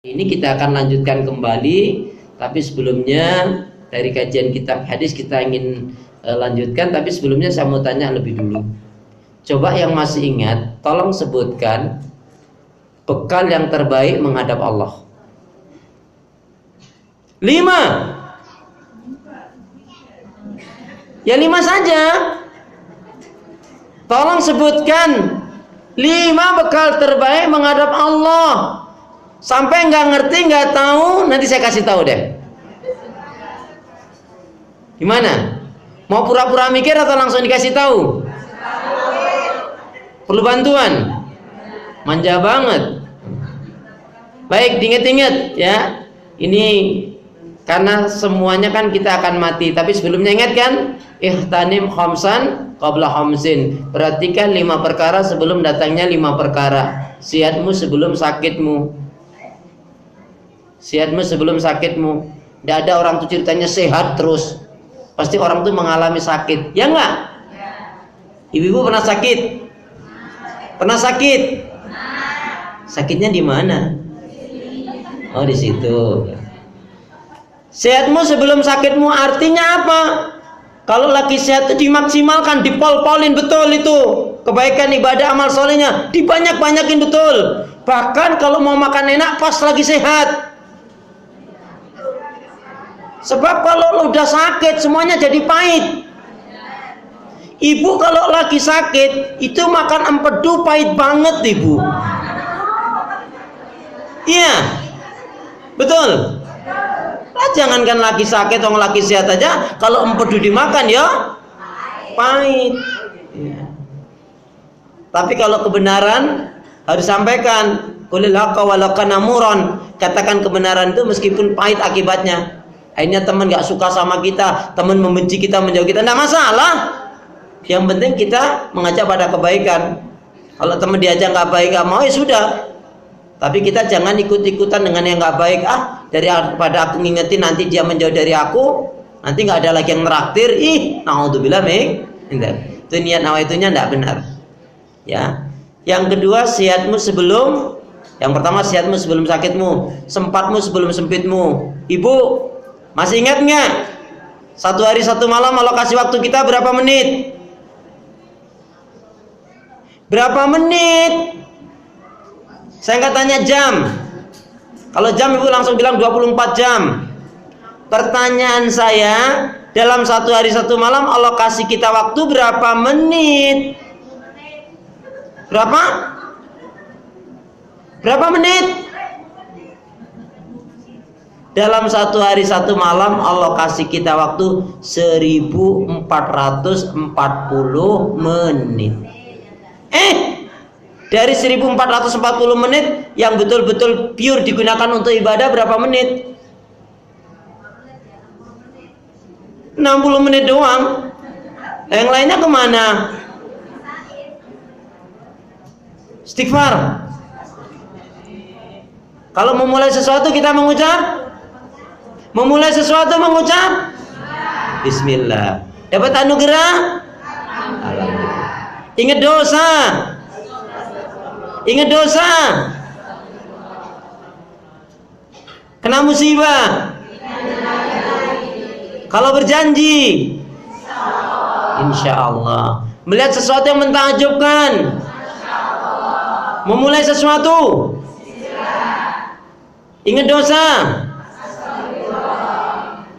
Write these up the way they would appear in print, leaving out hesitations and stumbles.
Ini kita akan lanjutkan kembali, tapi sebelumnya dari kajian kitab hadis kita ingin lanjutkan, tapi sebelumnya saya mau tanya lebih dulu. Coba yang masih ingat, tolong sebutkan bekal yang terbaik menghadap Allah. 5. Ya 5 saja. Tolong sebutkan 5 bekal terbaik menghadap Allah. Sampai nggak ngerti, nggak tahu, nanti saya kasih tahu deh. Gimana? Mau pura-pura mikir atau langsung dikasih tahu? Perlu bantuan? Manja banget. Baik, diinget-inget ya. Ini karena semuanya kan kita akan mati. Tapi sebelumnya ingat kan? Ihtanim khamsan qabla khamsin. Perhatikan 5 perkara sebelum datangnya 5 perkara. Sihatmu sebelum sakitmu. Sihatmu sebelum sakitmu. Tidak ada orang tuh ceritanya sehat terus. Pasti orang tuh mengalami sakit. Ya enggak? Ibu-ibu pernah sakit? Pernah sakit? Sakitnya di mana? Oh, di situ. Sehatmu sebelum sakitmu artinya apa? Kalau lagi sehat itu dimaksimalkan, dipol-polin betul itu. Kebaikan ibadah amal solehnya dibanyak-banyakin betul. Bahkan kalau mau makan enak pas lagi sehat. Sebab kalau udah sakit semuanya jadi pahit. Ibu kalau lagi sakit itu makan empedu pahit banget, ibu. Iya, betul. Nah, jangankan lagi sakit, orang lagi sehat aja, kalau empedu dimakan ya pahit. Ya. Tapi kalau kebenaran harus sampaikan. Qulil haqqa walau kana muran. Katakan kebenaran itu meskipun pahit akibatnya. Akhirnya teman gak suka sama kita, teman membenci kita, menjauh kita, tidak masalah. Yang penting kita mengajak pada kebaikan. Kalau teman diajak gak baik, gak mau, ya sudah. Tapi kita jangan ikut-ikutan dengan yang gak baik. Daripada aku ngingetin nanti dia menjauh dari aku, nanti gak ada lagi yang neraktir. Na'udzubillah itu niat nawaitunya tidak benar. Ya. Yang kedua, sihatmu sebelum. Yang pertama, sihatmu sebelum sakitmu, sempatmu sebelum sempitmu. Ibu, masih ingat nggak? 1 hari 1 malam alokasi waktu kita berapa menit? Berapa menit? Saya nggak tanya jam. Kalau jam ibu langsung bilang 24 jam. Pertanyaan saya, dalam 1 hari 1 malam alokasi kita waktu berapa menit? Berapa? Berapa menit? Dalam 1 hari 1 malam Allah kasih kita waktu 1440 menit. Dari 1440 menit yang betul-betul pure digunakan untuk ibadah berapa menit? 60 menit doang. Yang lainnya kemana? Istighfar. Kalau memulai sesuatu kita mengucap Bismillah. Dapat anugerah? Alhamdulillah. Ingat dosa. Kena musibah. Kalau berjanji, insya Allah. Melihat sesuatu yang mentakjubkan, memulai sesuatu, ingat dosa.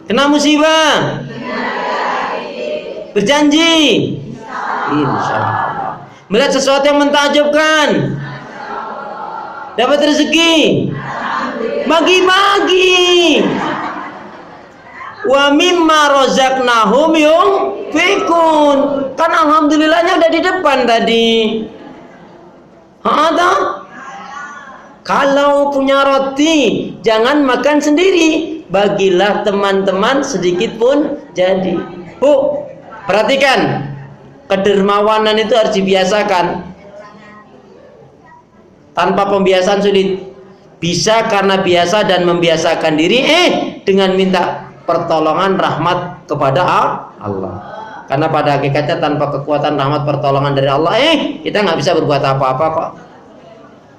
Kena musibah, berjanji, insya Allah. Melihat sesuatu yang mentakjubkan, dapat rezeki, bagi-bagi. Wa mimma razaqnahum yunfikun. Kan alhamdulillahnya udah di depan tadi. Kalau punya roti, jangan makan sendiri. Bagilah teman-teman sedikit pun jadi. Bu, perhatikan. Kedermawanan itu harus dibiasakan. Tanpa pembiasaan sulit. Bisa karena biasa dan membiasakan diri dengan minta pertolongan rahmat kepada Allah. Karena pada hakikatnya tanpa kekuatan rahmat pertolongan dari Allah kita nggak bisa berbuat apa-apa kok.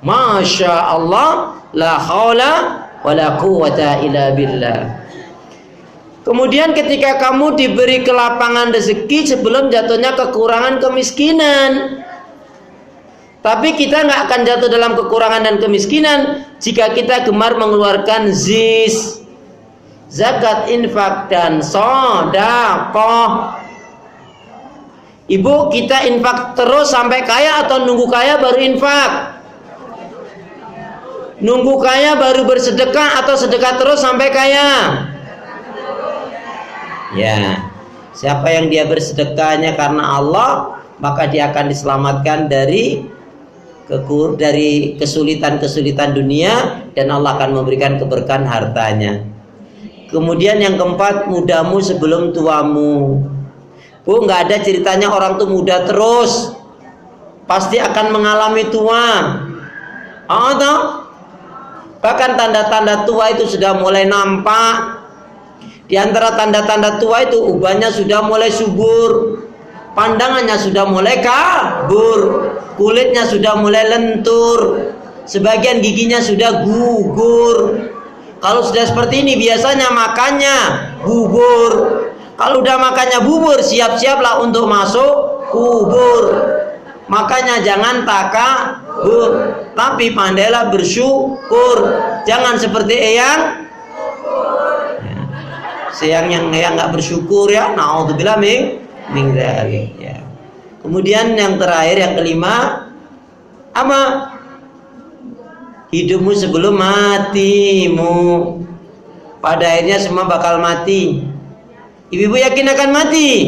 Masya Allah, la haula wala quwata illa billah. Kemudian ketika kamu diberi kelapangan rezeki sebelum jatuhnya kekurangan kemiskinan. Tapi kita nggak akan jatuh dalam kekurangan dan kemiskinan jika kita gemar mengeluarkan zakat, infak, dan sedekah. Ibu, kita infak terus sampai kaya atau nunggu kaya baru infak? Nunggu kaya baru bersedekah atau sedekah terus sampai kaya? Ya, siapa yang dia bersedekahnya karena Allah, maka dia akan diselamatkan dari kesulitan-kesulitan dunia, dan Allah akan memberikan keberkahan hartanya. Kemudian yang keempat, mudamu sebelum tuamu. Bu, nggak ada ceritanya orang tuh muda terus, pasti akan mengalami tua. Bahkan tanda-tanda tua itu sudah mulai nampak. Di antara tanda-tanda tua itu ubannya sudah mulai subur, pandangannya sudah mulai kabur, kulitnya sudah mulai lentur, sebagian giginya sudah gugur. Kalau sudah seperti ini biasanya makannya bubur. Kalau udah makannya bubur, siap-siaplah untuk masuk kubur. Makanya jangan takabur, tapi pandailah bersyukur. Jangan seperti eyang, yang nggak bersyukur ya. Naudzubillah min dzalik ya. Kemudian yang terakhir, yang kelima, apa? Hidupmu sebelum matimu. Pada akhirnya semua bakal mati. Ibu-ibu yakin akan mati?